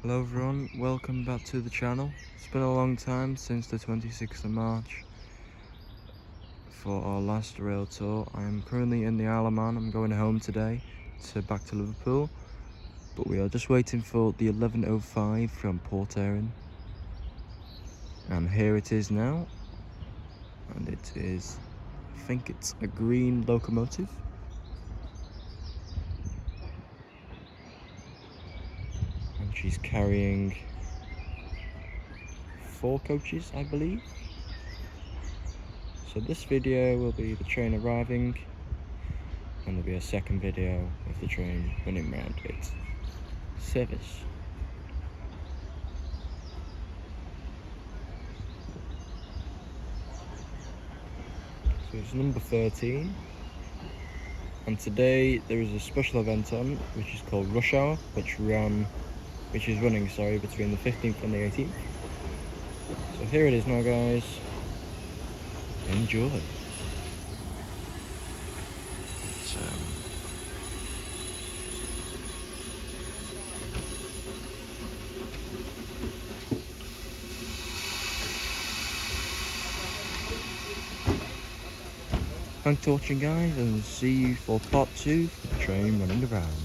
Hello everyone, welcome back to the channel. It's been a long time since the 26th of March for our last rail tour. I am currently in the Isle of Man. I'm going home today back to Liverpool, but we are just waiting for the 11:05 from Port Erin, and here it is now, and it is, I think it's a green locomotive. And she's carrying 4 coaches, I believe. So this video will be the train arriving, and there'll be a second video of the train running round its service. So it's number 13, and today there is a special event on, which is called Rush Hour, which is running between the 15th and the 18th. So here it is now, guys. Enjoy. Thanks for watching, guys, and see you for part 2 of the train running around.